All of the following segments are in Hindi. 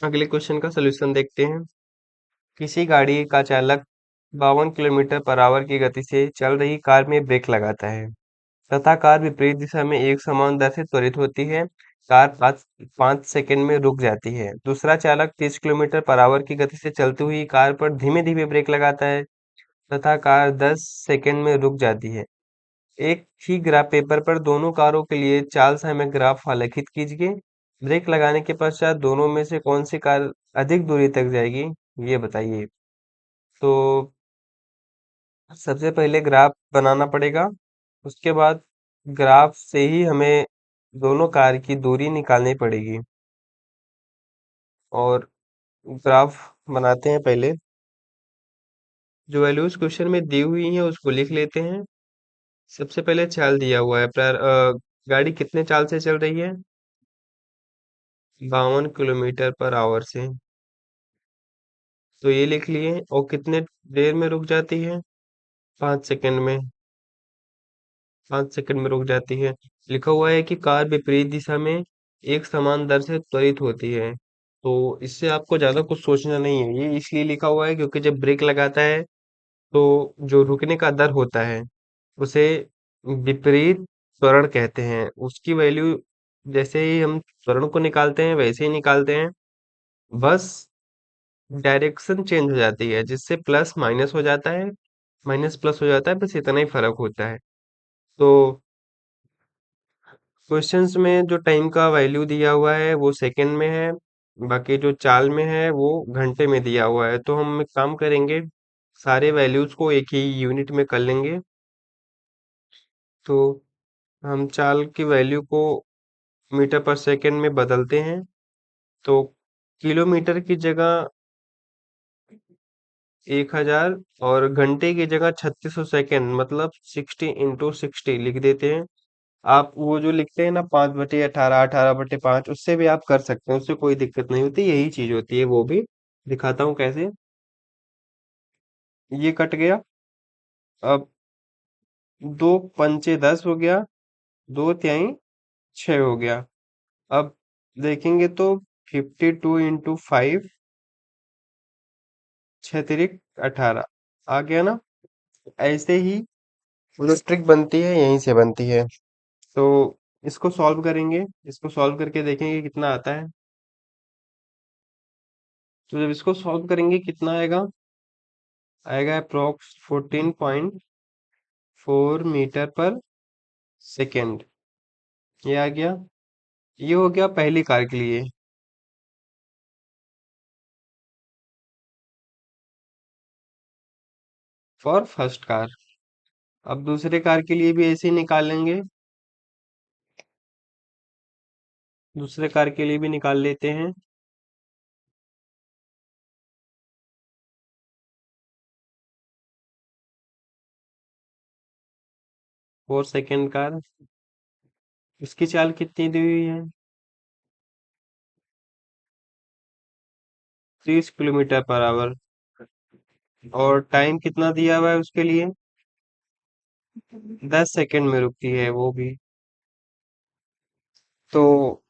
अगले क्वेश्चन का सोल्यूशन देखते हैं। किसी गाड़ी का चालक 52 किलोमीटर पर आवर की गति से चल रही कार में ब्रेक लगाता है तथा कार विपरीत दिशा में एक समान दर से त्वरित होती है। कार 5 सेकंड में रुक जाती है। दूसरा चालक 30 किलोमीटर पर आवर की गति से चलती हुई कार पर धीमे धीमे ब्रेक लगाता है तथा कार 10 सेकंड में रुक जाती है। एक ही ग्राफ पेपर पर दोनों कारों के लिए चाल समय ग्राफ आलेखित कीजिए। ब्रेक लगाने के पश्चात दोनों में से कौन सी कार अधिक दूरी तक जाएगी, ये बताइए। तो सबसे पहले ग्राफ बनाना पड़ेगा। उसके बाद ग्राफ से ही हमें दोनों कार की दूरी निकालनी पड़ेगी। और ग्राफ बनाते हैं पहले। जो वैल्यूज क्वेश्चन में दी हुई हैं उसको लिख लेते हैं। सबसे पहले चाल दिया हुआ है गाड़ी कितने चाल से चल रही है? 52 किलोमीटर पर आवर से। तो ये लिख लिए। और कितने देर में रुक जाती है? 5 सेकंड में। 5 सेकंड में रुक जाती है। लिखा हुआ है कि कार विपरीत दिशा में एक समान दर से त्वरित होती है। तो इससे आपको ज्यादा कुछ सोचना नहीं है। ये इसलिए लिखा हुआ है क्योंकि जब ब्रेक लगाता है तो जो रुकने का दर होता है उसे विपरीत त्वरण कहते हैं। उसकी वैल्यू जैसे ही हम त्वरण को निकालते हैं वैसे ही निकालते हैं। बस डायरेक्शन चेंज हो जाती है जिससे प्लस माइनस हो जाता है, माइनस प्लस हो जाता है, बस इतना ही फर्क होता है। तो क्वेश्चंस में जो टाइम का वैल्यू दिया हुआ है वो सेकंड में है। बाकी जो चाल में है वो घंटे में दिया हुआ है। तो हम एक काम करेंगे, सारे वैल्यूज को एक ही यूनिट में कर लेंगे। तो हम चाल की वैल्यू को मीटर पर सेकंड में बदलते हैं। तो किलोमीटर की जगह 1000 और घंटे की जगह 3600 सेकंड मतलब 60 × 60 लिख देते हैं। आप वो जो लिखते हैं ना 5/18 18/5 उससे भी आप कर सकते हैं, उससे कोई दिक्कत नहीं होती, यही चीज होती है वो भी। दिखाता हूँ कैसे। ये कट गया। अब 2 पंचे 10 हो गया, 2 तिहाई 6 हो गया। अब देखेंगे तो 52 × 5, 6 तिरिक 18 आ गया ना। ऐसे ही जो ट्रिक बनती है यहीं से बनती है। तो इसको सॉल्व करेंगे, इसको सॉल्व करके देखेंगे कितना आता है। तो जब इसको सॉल्व करेंगे कितना आएगा? आएगा अप्रोक्स 14.4 मीटर पर सेकेंड। ये आ गया। ये हो गया पहली कार के लिए। For first car. अब दूसरे कार के लिए भी ऐसे ही निकालेंगे। दूसरे कार के लिए भी निकाल लेते हैं। For second car. इसकी चाल कितनी दी हुई है? 30 किलोमीटर पर आवर। और टाइम कितना दिया हुआ है उसके लिए? 10 सेकंड में रुकती है वो भी। तो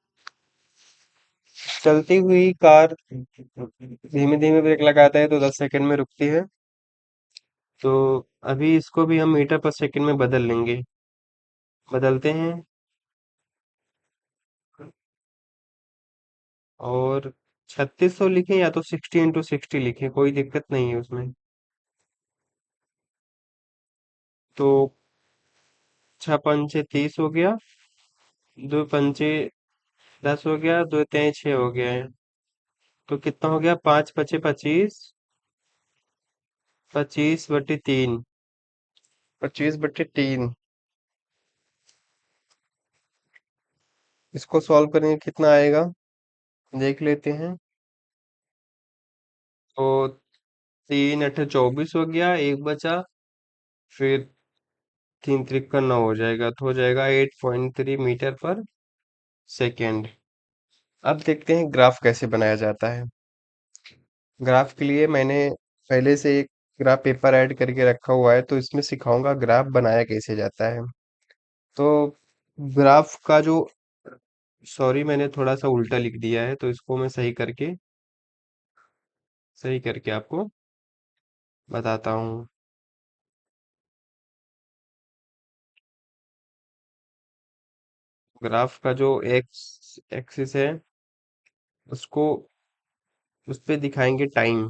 चलती हुई कार धीमे धीमे ब्रेक लगाता है तो 10 सेकंड में रुकती है। तो अभी इसको भी हम मीटर पर सेकंड में बदल लेंगे। बदलते हैं। और 3600 लिखें या तो 60 × 60 लिखें, कोई दिक्कत नहीं है उसमें। तो 6 पंचे 30 हो गया, 2 पंचे 10 हो गया, 2 तिहाई 6 हो गया है। तो कितना हो गया? 5 पचे 25, 25/3। 25/3। इसको सॉल्व करेंगे कितना आएगा देख लेते हैं। तो 3 × 8 = 24 हो गया, एक बचा। फिर 3 × 3 = 9 हो जाएगा, तो हो जाएगा 8.3 मीटर पर सेकेंड। अब देखते हैं ग्राफ कैसे बनाया जाता है। ग्राफ के लिए मैंने पहले से एक ग्राफ पेपर ऐड करके रखा हुआ है, तो इसमें सिखाऊंगा ग्राफ बनाया कैसे जाता है। तो ग्राफ का जो, सॉरी मैंने थोड़ा सा उल्टा लिख दिया है तो इसको मैं सही करके सही करके आपको बताता हूँ। ग्राफ का जो एक्स एक्सिस है उसको उस पे दिखाएंगे टाइम,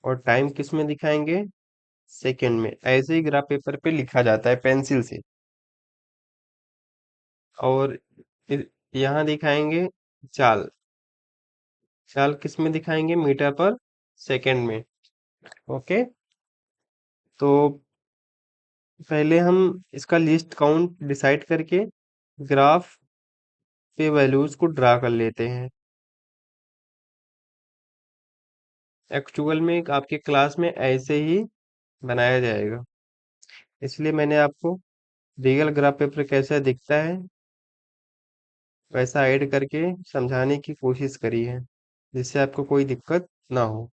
और टाइम किस में दिखाएंगे? सेकंड में। ऐसे ही ग्राफ पेपर पे लिखा जाता है पेंसिल से। और इ- यहाँ दिखाएंगे चाल। चाल किस में दिखाएंगे? मीटर पर सेकंड में। ओके। तो पहले हम इसका लीस्ट काउंट डिसाइड करके ग्राफ पे वैल्यूज को ड्रा कर लेते हैं। एक्चुअल में आपके क्लास में ऐसे ही बनाया जाएगा, इसलिए मैंने आपको रियल ग्राफ पेपर कैसा दिखता है वैसा ऐड करके समझाने की कोशिश करी है, जिससे आपको कोई दिक्कत ना हो।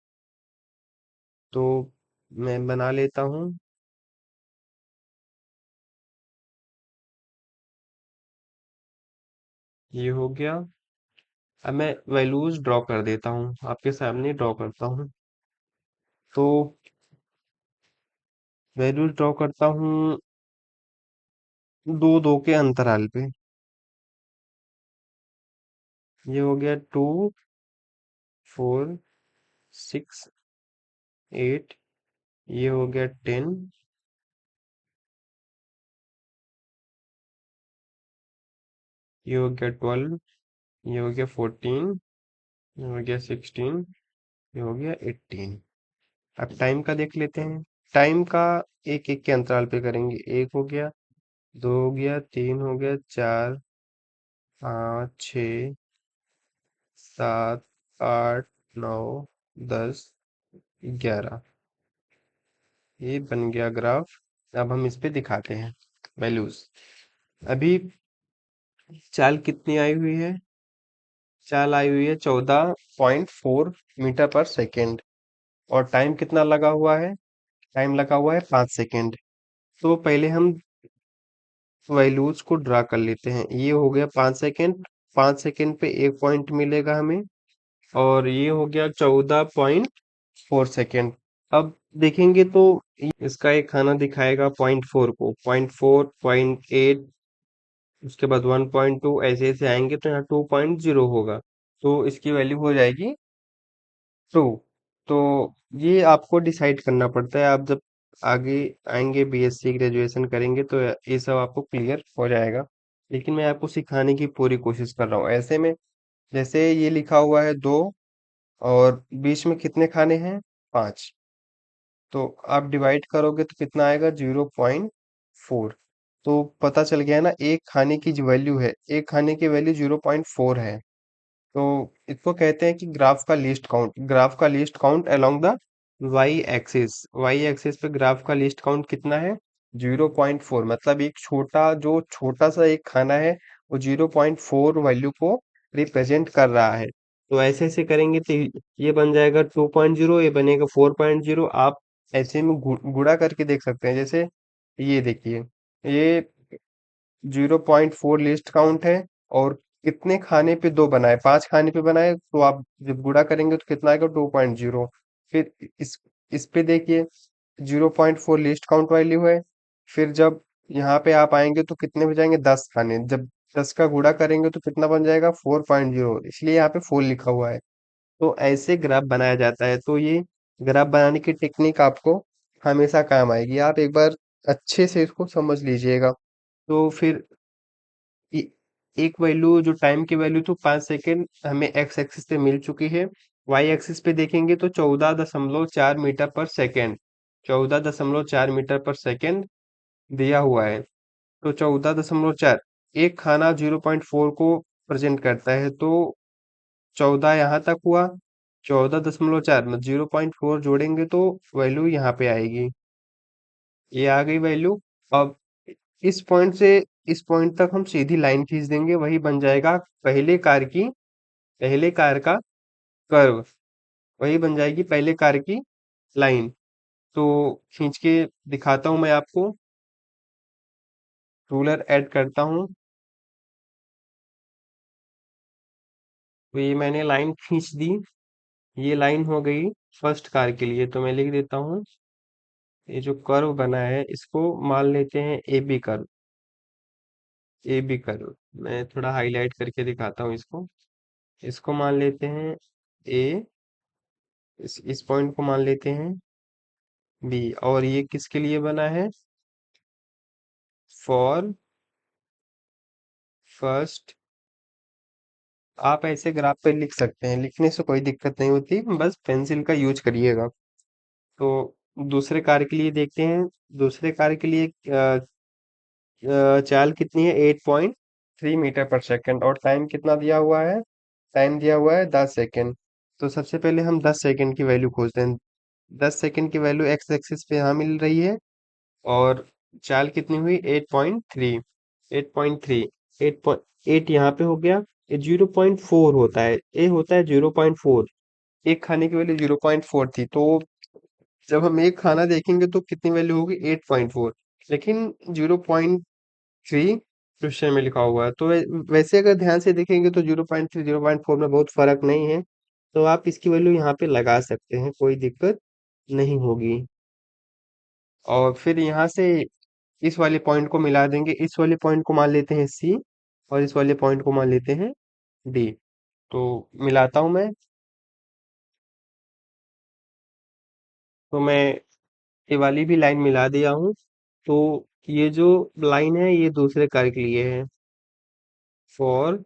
तो मैं बना लेता हूँ। ये हो गया। अब मैं वैल्यूज ड्रॉ कर देता हूँ, आपके सामने ड्रॉ करता हूँ। तो वैल्यूज ड्रॉ करता हूँ दो दो के अंतराल पे। ये हो गया 2, 4, 6, 8। ये हो गया 10। ये हो गया 12। ये हो गया 14। ये हो गया 16। ये हो गया 18। अब टाइम का देख लेते हैं। टाइम का एक एक के अंतराल पे करेंगे। एक हो गया, दो हो गया, तीन हो गया, चार, पाँच, छ, सात, आठ, नौ, 10, 11। ये बन गया ग्राफ। अब हम इस पे दिखाते हैं वैल्यूज। अभी चाल कितनी आई हुई है? चाल आई हुई है 14.4 मीटर पर सेकेंड। और टाइम कितना लगा हुआ है? टाइम लगा हुआ है 5 सेकेंड। तो पहले हम वैल्यूज को ड्रा कर लेते हैं। ये हो गया 5 सेकेंड। 5 सेकेंड पे एक पॉइंट मिलेगा हमें। और ये हो गया 14.4 सेकेंड। अब देखेंगे तो इसका एक खाना दिखाएगा 0.4 को, 0.4, 0.8, उसके बाद 1.2, ऐसे ऐसे आएंगे तो यहाँ 2.0 होगा। तो इसकी वैल्यू हो जाएगी 2। तो ये आपको डिसाइड करना पड़ता है। आप जब आगे आएंगे, बीएससी ग्रेजुएशन करेंगे, तो ये सब आपको क्लियर हो जाएगा। लेकिन मैं आपको सिखाने की पूरी कोशिश कर रहा हूँ ऐसे में। जैसे ये लिखा हुआ है 2, और बीच में कितने खाने हैं? 5। तो आप डिवाइड करोगे तो कितना आएगा? 0.4। तो पता चल गया ना, एक खाने की जो वैल्यू है, एक खाने की वैल्यू 0.4 है। तो इसको कहते हैं कि ग्राफ का लीस्ट काउंट। ग्राफ का least count along the Y axis. Y axis पे ग्राफ का लीस्ट काउंट कितना है? 0.4। मतलब एक छोटा, जो छोटा सा एक खाना है, वो 0.4 वैल्यू को रिप्रेजेंट कर रहा है। तो ऐसे ऐसे करेंगे तो ये बन जाएगा 2.0, ये बनेगा 4.0। आप ऐसे में गुणा करके देख सकते हैं। जैसे ये देखिए, ये 0.4 लिस्ट काउंट है, और कितने खाने पे दो बनाए? 5 खाने पे बनाए, तो आप जब गुणा करेंगे तो कितना आएगा? 2.0। फिर इस पे देखिए, 0.4 लिस्ट काउंट वैल्यू है। फिर जब यहाँ पे आप आएंगे तो कितने हो जाएंगे? 10 खाने। जब 10 का गुणा करेंगे तो कितना बन जाएगा? 4.0, इसलिए यहाँ पे 4 लिखा हुआ है। तो ऐसे ग्राफ बनाया जाता है। तो ये ग्राफ बनाने की टेक्निक आपको हमेशा काम आएगी। आप एक बार अच्छे से इसको समझ लीजिएगा। तो फिर ए- एक वैल्यू, जो टाइम की वैल्यू थी 5 सेकेंड, हमें एक्स एक्सिस पे मिल चुकी है। वाई एक्सिस पे देखेंगे तो 14.4 मीटर पर सेकेंड। 14.4 मीटर पर सेकेंड दिया हुआ है। तो 14.4, एक खाना 0.4 को प्रेजेंट करता है। तो 14 यहाँ तक हुआ। 14.4 में 0.4 जोड़ेंगे तो वैल्यू यहाँ पे आएगी। ये आ गई वैल्यू। अब इस पॉइंट से इस पॉइंट तक हम सीधी लाइन खींच देंगे, वही बन जाएगा पहले कार का कर्व। वही बन जाएगी पहले कार की लाइन। तो खींच के दिखाता हूं मैं आपको। रूलर ऐड करता हूं। तो ये मैंने लाइन खींच दी। ये लाइन हो गई फर्स्ट कार के लिए, तो मैं लिख देता हूँ ये जो कर्व बना है इसको मान लेते हैं A B curve. A B curve मैं थोड़ा हाईलाइट करके दिखाता हूँ इसको। इसको मान लेते हैं ए, इस पॉइंट को मान लेते हैं बी, और ये किसके लिए बना है? For first. आप ऐसे ग्राफ पे लिख सकते हैं, लिखने से कोई दिक्कत नहीं होती, बस पेंसिल का यूज करिएगा। तो दूसरे कार के लिए देखते हैं। दूसरे कार के लिए चाल कितनी है? 8.3 मीटर पर सेकंड, और टाइम कितना दिया हुआ है? टाइम दिया हुआ है 10 सेकंड। तो सबसे पहले हम 10 सेकंड की वैल्यू खोजते हैं। 10 सेकंड की वैल्यू एक्स एक्सिस पे यहाँ मिल रही है, और चाल कितनी हुई? 8.3। 8.3, 8 यहाँ पे हो गया। ये 0.4 होता है, ए होता है 0.4। एक खाने की वैल्यू 0.4 थी, तो जब हम एक खाना देखेंगे तो कितनी वैल्यू होगी? 8.4। लेकिन 0.3 क्वेश्चन में लिखा हुआ है, तो वैसे अगर ध्यान से देखेंगे तो 0.3 0.4 में बहुत फर्क नहीं है। तो आप इसकी वैल्यू यहाँ पे लगा सकते हैं, कोई दिक्कत नहीं होगी। और फिर यहाँ से इस वाले पॉइंट को मिला देंगे, इस वाले पॉइंट को मान लेते हैं सी, और इस वाले पॉइंट को मान लेते हैं डी। तो मिलाता हूं मैं। तो मैं ये वाली भी लाइन मिला दिया हूँ। तो ये जो लाइन है ये दूसरे कार्य के लिए है, फॉर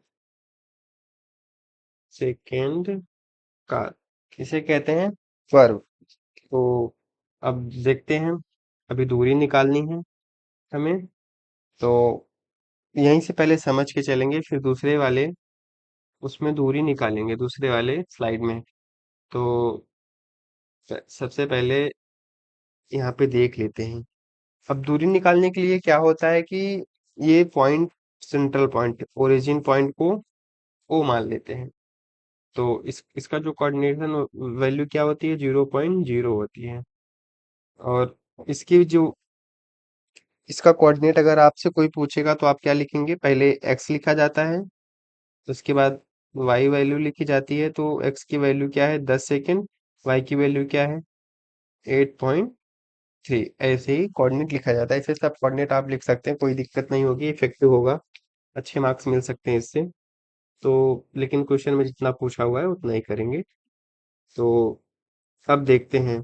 सेकेंड कार। इसे कहते हैं कर्व। तो अब देखते हैं, अभी दूरी निकालनी है हमें। तो यहीं से पहले समझ के चलेंगे, फिर दूसरे वाले उसमें दूरी निकालेंगे, दूसरे वाले स्लाइड में। तो सबसे पहले यहाँ पे देख लेते हैं। अब दूरी निकालने के लिए क्या होता है कि ये point, central point, origin point को ओ मान लेते हैं। तो इसका जो कोऑर्डिनेशन वैल्यू क्या होती है? 0.0 होती है। और इसकी जो इसका कोऑर्डिनेट अगर आपसे कोई पूछेगा तो आप क्या लिखेंगे? पहले एक्स लिखा जाता है, उसके बाद वाई वैल्यू लिखी जाती है। तो एक्स की वैल्यू क्या है? 10 सेकेंड। वाई की वैल्यू क्या है? 8.3। ऐसे ही कोऑर्डिनेट लिखा जाता है। ऐसे सब कोऑर्डिनेट आप लिख सकते हैं, कोई दिक्कत नहीं होगी, इफेक्टिव होगा, अच्छे मार्क्स मिल सकते हैं इससे। तो लेकिन क्वेश्चन में जितना पूछा हुआ है उतना ही करेंगे। तो अब देखते हैं,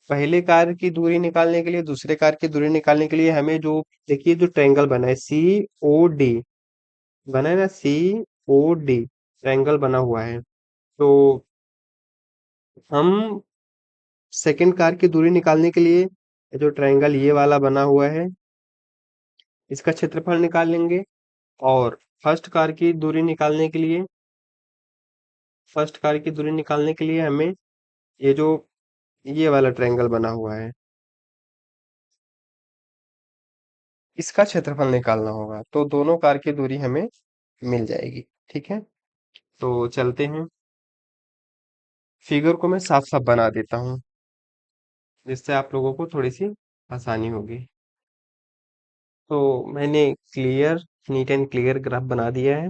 पहले कार्य की दूरी निकालने के लिए, दूसरे कार्य की दूरी निकालने के लिए हमें जो, देखिए जो ट्रायंगल बना है सी ओ डी, बना है ना, सी ओ डी ट्रायंगल बना हुआ है। तो हम सेकंड कार की दूरी निकालने के लिए, जो ट्रायंगल ये वाला बना हुआ है इसका क्षेत्रफल निकाल लेंगे। और फर्स्ट कार की दूरी निकालने के लिए, फर्स्ट कार की दूरी निकालने के लिए हमें ये जो ये वाला ट्रायंगल बना हुआ है इसका क्षेत्रफल निकालना होगा। तो दोनों कार की दूरी हमें मिल जाएगी। ठीक है, तो चलते हैं, फिगर को मैं साफ साफ बना देता हूँ, जिससे आप लोगों को थोड़ी सी आसानी होगी। तो मैंने clear, neat and clear graph बना दिया है,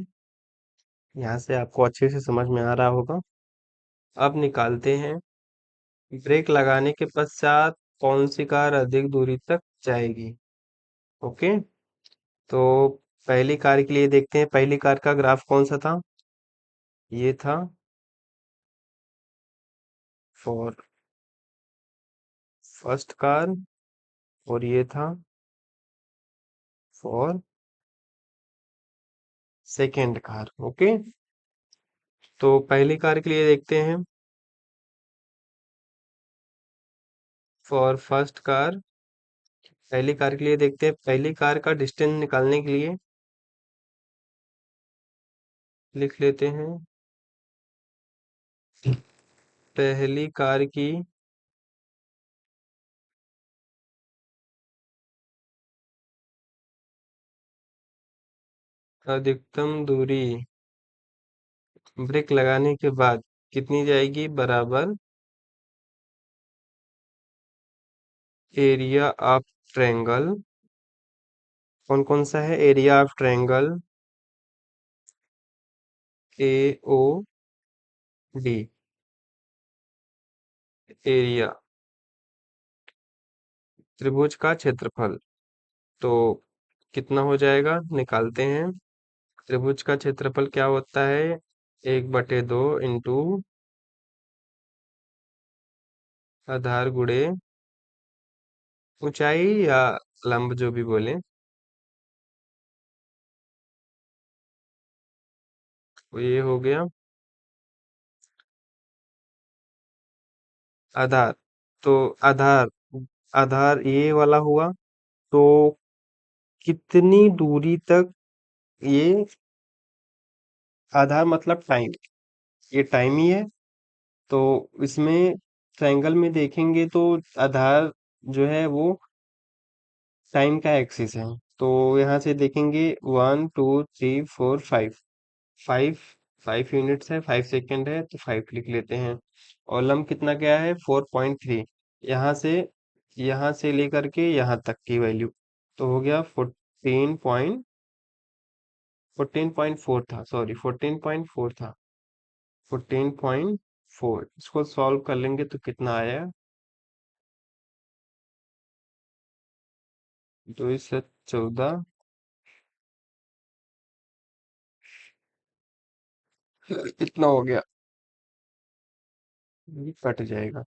यहाँ से आपको अच्छे से समझ में आ रहा होगा। अब निकालते हैं, ब्रेक लगाने के पश्चात कौन सी कार अधिक दूरी तक जाएगी। ओके, तो पहली कार के लिए देखते हैं, पहली कार का ग्राफ कौन सा था? ये था फॉर फर्स्ट कार, और ये था फॉर सेकेंड कार। ओके, तो पहली कार के लिए देखते हैं, फॉर फर्स्ट कार। पहली कार के लिए देखते हैं, पहली कार का डिस्टेंस निकालने के लिए लिख लेते हैं, पहली कार की अधिकतम दूरी ब्रेक लगाने के बाद कितनी जाएगी? बराबर एरिया ऑफ ट्रायंगल। कौन कौन सा है? Area of triangle A O D. Area, त्रिभुज का क्षेत्रफल। तो कितना हो जाएगा निकालते हैं। त्रिभुज का क्षेत्रफल क्या होता है? 1/2 इंटू आधार गुणे ऊंचाई या लंब, जो भी बोले। तो ये हो गया आधार। तो आधार, आधार ये वाला हुआ। तो कितनी दूरी तक ये, आधार मतलब टाइम, ये टाइम ही है। तो इसमें ट्रायंगल में देखेंगे तो आधार जो है वो टाइम का एक्सिस है। तो यहाँ से देखेंगे 1 2 3 4 5, 5, 5 यूनिट्स है, 5 सेकेंड है, तो 5 लिख लेते हैं। और लंब कितना गया है? 4.3। यहाँ से, यहाँ से लेकर के यहाँ तक की वैल्यू, तो हो गया 14.4 था, सॉरी 14.4 था, 14.4। इसको सॉल्व कर लेंगे तो कितना आया? 2 से 14, इतना हो गया। ये कट जाएगा,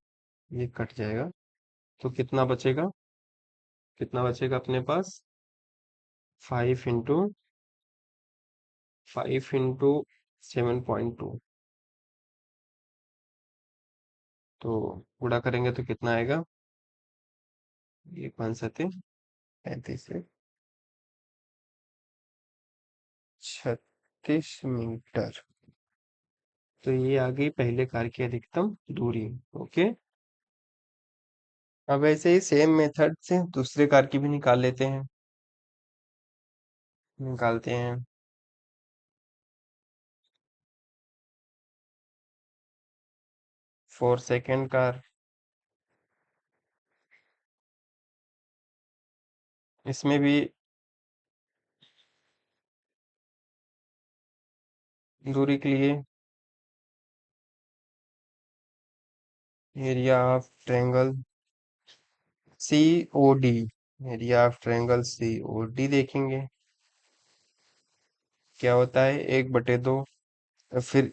ये कट जाएगा। तो कितना बचेगा? कितना बचेगा अपने पास? 5 इंटू 7.2। तो गुणा करेंगे तो कितना आएगा? ये 5 7 35 से 36 मीटर। तो ये आ गई पहले कार की अधिकतम दूरी। ओके। अब ऐसे ही सेम मेथड से दूसरे कार की भी निकाल लेते हैं। निकालते हैं। 4 सेकेंड कार, इसमें भी दूरी के लिए area of triangle C O D, area of triangle C O D देखेंगे क्या होता है। 1/2। फिर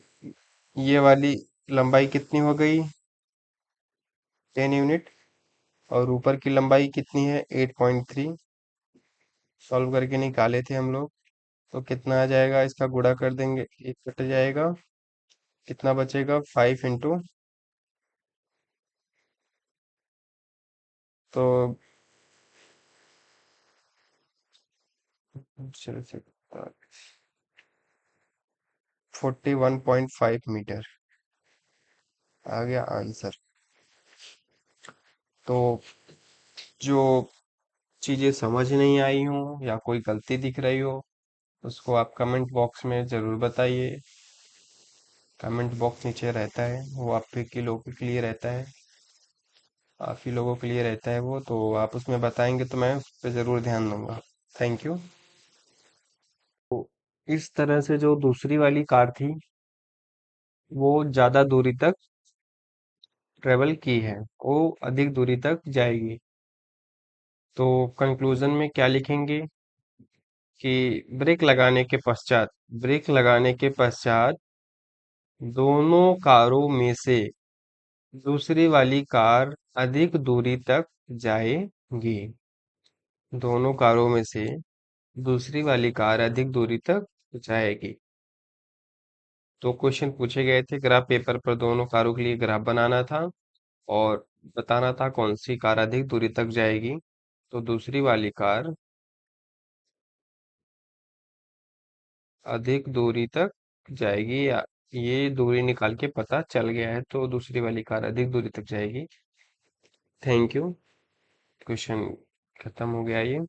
ये वाली लंबाई कितनी हो गई? 10 यूनिट। और ऊपर की लंबाई कितनी है? 8.3। सॉल्व करके निकाले थे हम लोग। तो कितना आ जाएगा? इसका गुणा कर देंगे, एक कट जाएगा। कितना बचेगा? 5 इंटू, तो चलो 41.5 मीटर आ गया आंसर। तो जो चीजें समझ नहीं आई हो या कोई गलती दिख रही हो, उसको आप कमेंट बॉक्स में जरूर बताइए। कमेंट बॉक्स नीचे रहता है, वो आप ही के लोगों के लिए रहता है, आप ही लोगों के लिए रहता है वो। तो आप उसमें बताएंगे तो मैं उस पर जरूर ध्यान दूंगा। Thank you. तो इस तरह से जो दूसरी वाली कार थी, वो ज्यादा दूरी तक ट्रेवल की है, वो अधिक दूरी तक जाएगी। तो कंक्लूजन में क्या लिखेंगे कि ब्रेक लगाने के पश्चात दोनों कारों में से दूसरी वाली कार अधिक दूरी तक जाएगी। दोनों कारों में से दूसरी वाली कार अधिक दूरी तक जाएगी। तो क्वेश्चन पूछे गए थे, ग्राफ पेपर पर दोनों कारों के लिए ग्राफ बनाना था और बताना था कौन सी कार अधिक दूरी तक जाएगी। तो दूसरी वाली कार अधिक दूरी तक जाएगी, या ये दूरी निकाल के पता चल गया है, तो दूसरी वाली कार अधिक दूरी तक जाएगी। Thank you. क्वेश्चन खत्म हो गया ये।